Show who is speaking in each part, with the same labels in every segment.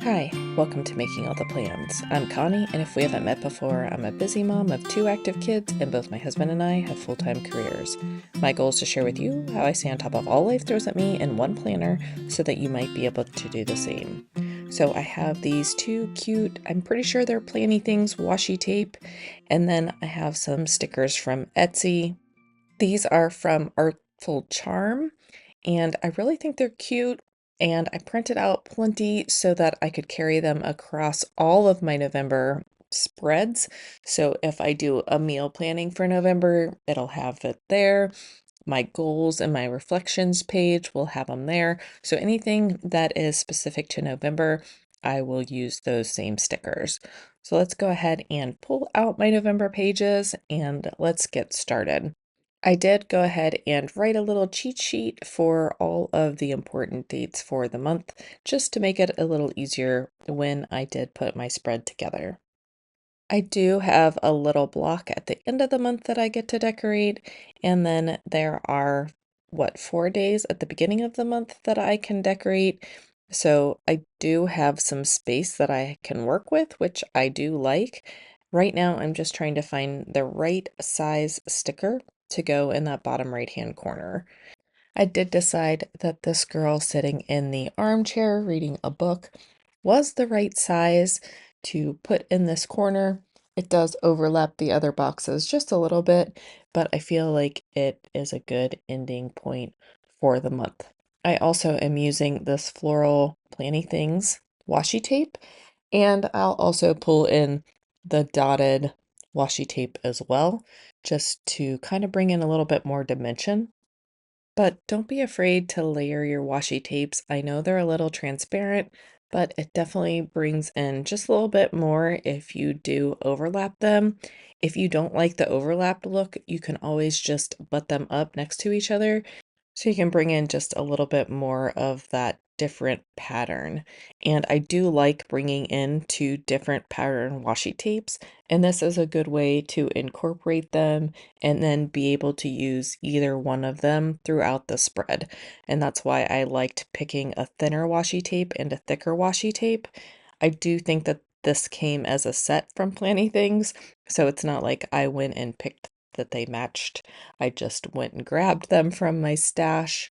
Speaker 1: Hi, welcome to Making All the Plans. I'm Connie, and if we haven't met before, I'm a busy mom of 2 active kids, and both my husband and I have full-time careers. My goal is to share with you how I stay on top of all life throws at me in one planner so that you might be able to do the same. So I have these two cute, I'm pretty sure they're Planny Things washi tape, and then I have some stickers from Etsy. These are from Artful Charm, and I really think they're cute. And I printed out plenty so that I could carry them across all of my November spreads. So if I do a meal planning for November, it'll have it there. My goals and my reflections page will have them there. So anything that is specific to November, I will use those same stickers. So let's go ahead and pull out my November pages and let's get started. I did go ahead and write a little cheat sheet for all of the important dates for the month, just to make it a little easier when I did put my spread together. I do have a little block at the end of the month that I get to decorate, and then there are, 4 days at the beginning of the month that I can decorate. So I do have some space that I can work with, which I do like. Right now, I'm just trying to find the right size sticker to go in that bottom right-hand corner. I did decide that this girl sitting in the armchair reading a book was the right size to put in this corner. It does overlap the other boxes just a little bit, but I feel like it is a good ending point for the month. I also am using this floral Planny Things washi tape, and I'll also pull in the dotted washi tape as well, just to kind of bring in a little bit more dimension. But don't be afraid to layer your washi tapes. I know they're a little transparent, but it definitely brings in just a little bit more if you do overlap them. If you don't like the overlapped look, you can always just butt them up next to each other so you can bring in just a little bit more of that different pattern. And I do like bringing in two different pattern washi tapes, and this is a good way to incorporate them and then be able to use either one of them throughout the spread. And that's why I liked picking a thinner washi tape and a thicker washi tape. I do think that this came as a set from Planning Things, so it's not like I went and picked that they matched. I just went and grabbed them from my stash.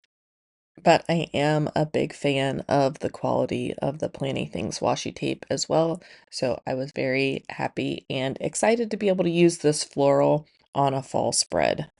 Speaker 1: But I am a big fan of the quality of the Planning Things washi tape as well. So I was very happy and excited to be able to use this floral on a fall spread.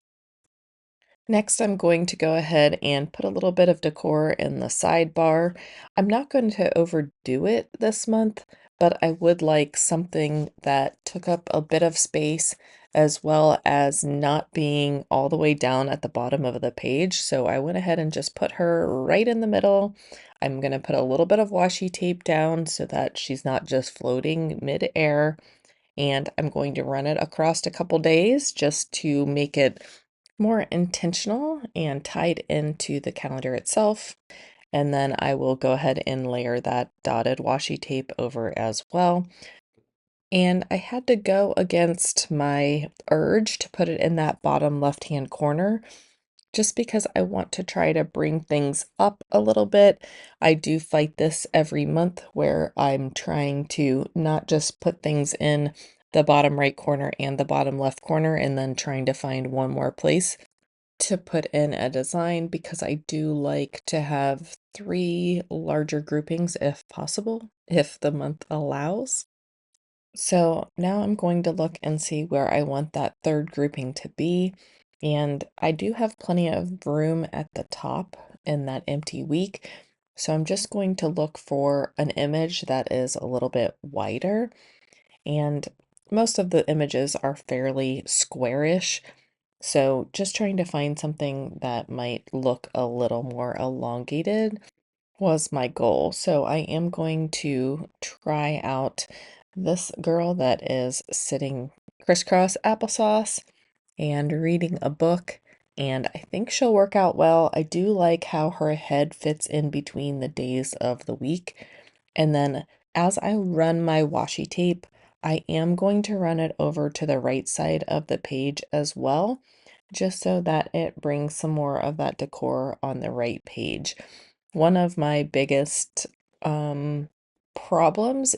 Speaker 1: Next, I'm going to go ahead and put a little bit of decor in the sidebar. I'm not going to overdo it this month, but I would like something that took up a bit of space as well as not being all the way down at the bottom of the page. So I went ahead and just put her right in the middle. I'm going to put a little bit of washi tape down so that she's not just floating mid-air. And I'm going to run it across a couple days just to make it more intentional and tied into the calendar itself. And then I will go ahead and layer that dotted washi tape over as well. And I had to go against my urge to put it in that bottom left-hand corner just because I want to try to bring things up a little bit. I do fight this every month where I'm trying to not just put things in the bottom right corner and the bottom left corner and then trying to find one more place to put in a design, because I do like to have three larger groupings if possible, if the month allows. So now I'm going to look and see where I want that third grouping to be. And I do have plenty of room at the top in that empty week. So I'm just going to look for an image that is a little bit wider. And most of the images are fairly squarish. So just trying to find something that might look a little more elongated was my goal. So I am going to try out this girl that is sitting crisscross applesauce and reading a book, and I think she'll work out well. I do like how her head fits in between the days of the week. And then as I run my washi tape, I am going to run it over to the right side of the page as well, just so that it brings some more of that decor on the right page. One of my biggest um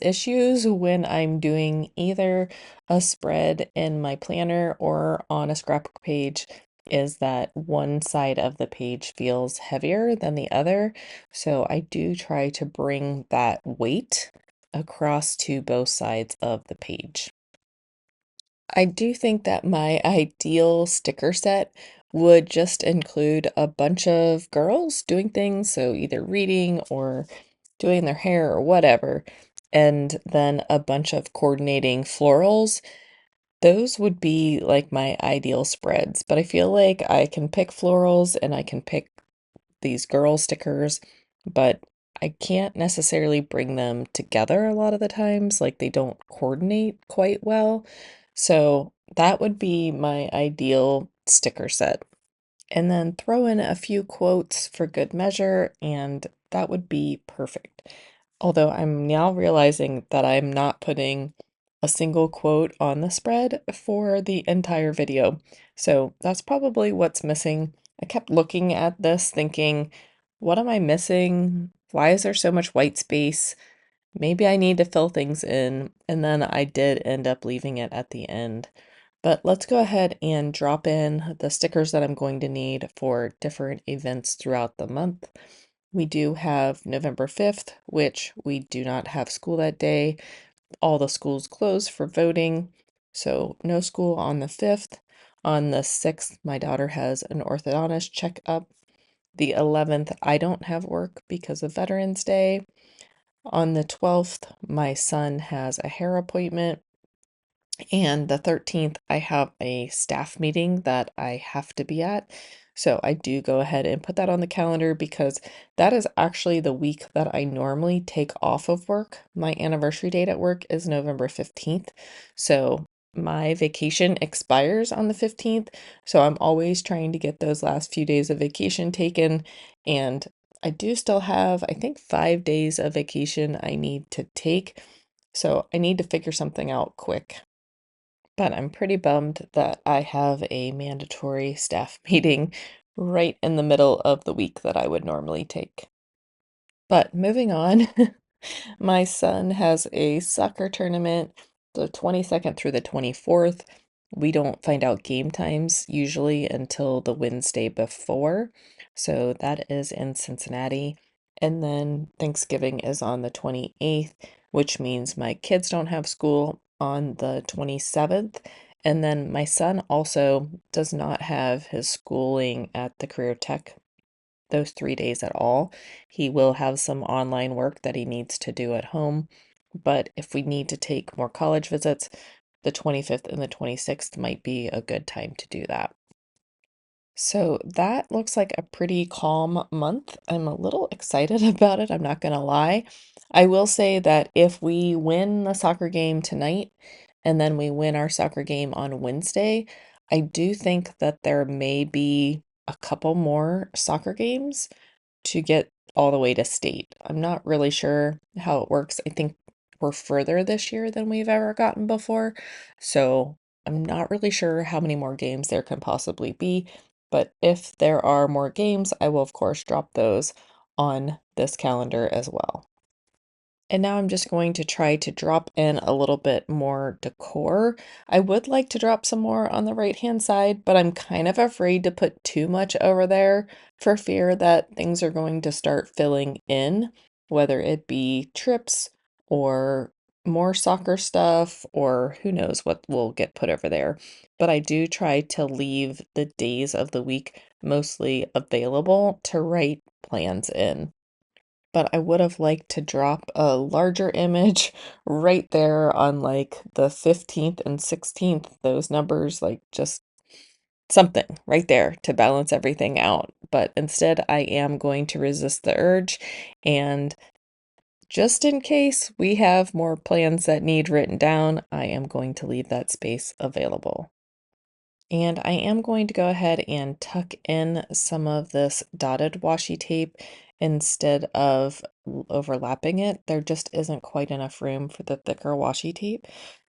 Speaker 1: issues when I'm doing either a spread in my planner or on a scrapbook page is that one side of the page feels heavier than the other. So I do try to bring that weight across to both sides of the page. I do think that my ideal sticker set would just include a bunch of girls doing things, so either reading or doing their hair or whatever, and then a bunch of coordinating florals. Those would be like my ideal spreads, but I feel like I can pick florals and I can pick these girl stickers, but I can't necessarily bring them together a lot of the times, like they don't coordinate quite well. So that would be my ideal sticker set. And then throw in a few quotes for good measure, and that would be perfect. Although I'm now realizing that I'm not putting a single quote on the spread for the entire video. So that's probably what's missing. I kept looking at this thinking, what am I missing? Why is there so much white space? Maybe I need to fill things in. And then I did end up leaving it at the end. But let's go ahead and drop in the stickers that I'm going to need for different events throughout the month. We do have November 5th, which we do not have school that day. All the schools close for voting, so no school on the 5th. On the 6th, my daughter has an orthodontist checkup. The 11th, I don't have work because of Veterans Day. On the 12th, my son has a hair appointment. And the 13th, I have a staff meeting that I have to be at. So I do go ahead and put that on the calendar because that is actually the week that I normally take off of work. My anniversary date at work is November 15th. So my vacation expires on the 15th. So I'm always trying to get those last few days of vacation taken. And I do still have, I think, 5 days of vacation I need to take. So I need to figure something out quick. But I'm pretty bummed that I have a mandatory staff meeting right in the middle of the week that I would normally take. But moving on, my son has a soccer tournament the 22nd through the 24th. We don't find out game times usually until the Wednesday before. So that is in Cincinnati. And then Thanksgiving is on the 28th, which means my kids don't have school on the 27th. And then my son also does not have his schooling at the Career Tech those 3 days at all. He will have some online work that he needs to do at home, but if we need to take more college visits, the 25th and the 26th might be a good time to do that. So that looks like a pretty calm month. I'm a little excited about it, I'm not gonna lie. I will say that if we win the soccer game tonight and then we win our soccer game on Wednesday, I do think that there may be a couple more soccer games to get all the way to state. I'm not really sure how it works. I think we're further this year than we've ever gotten before. So I'm not really sure how many more games there can possibly be. But if there are more games, I will, of course, drop those on this calendar as well. And now I'm just going to try to drop in a little bit more decor. I would like to drop some more on the right-hand side, but I'm kind of afraid to put too much over there for fear that things are going to start filling in, whether it be trips or more soccer stuff or who knows what will get put over there. But I do try to leave the days of the week mostly available to write plans in, but I would have liked to drop a larger image right there on like the 15th and 16th, those numbers, like just something right there to balance everything out. But instead, I am going to resist the urge. And just in case we have more plans that need written down, I am going to leave that space available. And I am going to go ahead and tuck in some of this dotted washi tape instead of overlapping it. There just isn't quite enough room for the thicker washi tape.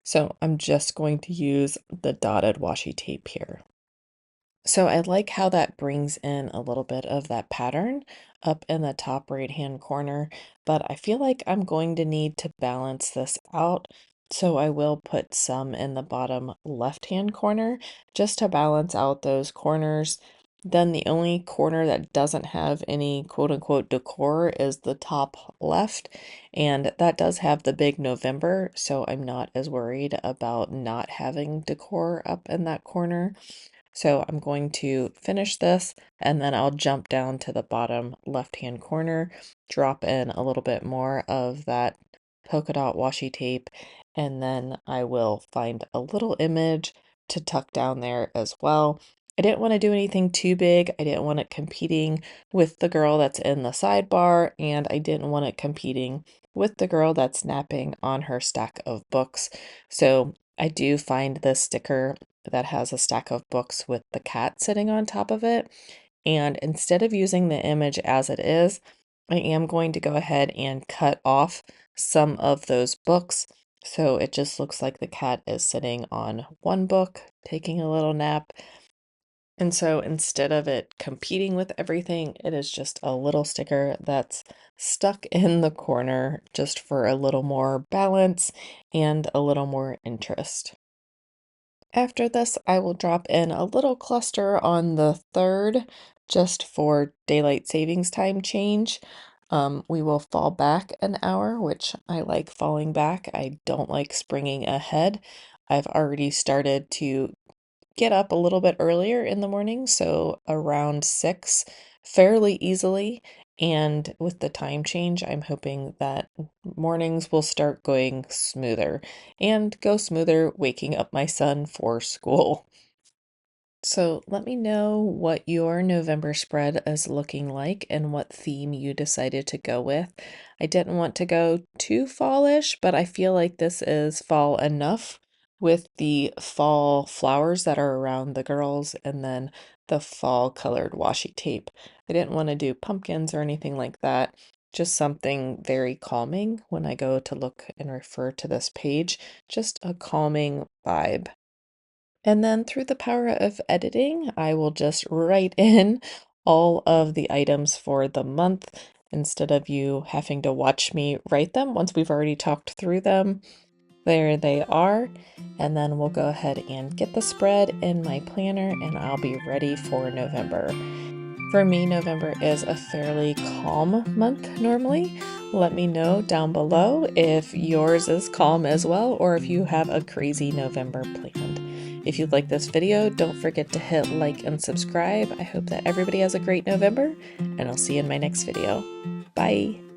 Speaker 1: So I'm just going to use the dotted washi tape here. So I like how that brings in a little bit of that pattern up in the top right hand corner, but I feel like I'm going to need to balance this out. So I will put some in the bottom left hand corner just to balance out those corners. Then the only corner that doesn't have any quote unquote decor is the top left, and that does have the big November, so I'm not as worried about not having decor up in that corner. So I'm going to finish this and then I'll jump down to the bottom left-hand corner, drop in a little bit more of that polka dot washi tape, and then I will find a little image to tuck down there as well. I didn't want to do anything too big. I didn't want it competing with the girl that's in the sidebar, and I didn't want it competing with the girl that's napping on her stack of books. So I do find this sticker that has a stack of books with the cat sitting on top of it. And instead of using the image as it is, I am going to go ahead and cut off some of those books. So it just looks like the cat is sitting on one book, taking a little nap. And so instead of it competing with everything, it is just a little sticker that's stuck in the corner just for a little more balance and a little more interest. After this, I will drop in a little cluster on the 3rd just for daylight savings time change. We will fall back an hour, which I like falling back. I don't like springing ahead. I've already started to get up a little bit earlier in the morning, so around 6 fairly easily. And with the time change, I'm hoping that mornings will start going smoother and go smoother waking up my son for school. So let me know what your November spread is looking like and what theme you decided to go with. I didn't want to go too fallish, but I feel like this is fall enough with the fall flowers that are around the girls and then the fall colored washi tape. I didn't want to do pumpkins or anything like that. Just something very calming when I go to look and refer to this page. Just a calming vibe. And then through the power of editing, I will just write in all of the items for the month instead of you having to watch me write them once we've already talked through them. There they are. And then we'll go ahead and get the spread in my planner and I'll be ready for November. For me, November is a fairly calm month normally. Let me know down below if yours is calm as well or if you have a crazy November planned. If you like this video, don't forget to hit like and subscribe. I hope that everybody has a great November, and I'll see you in my next video. Bye!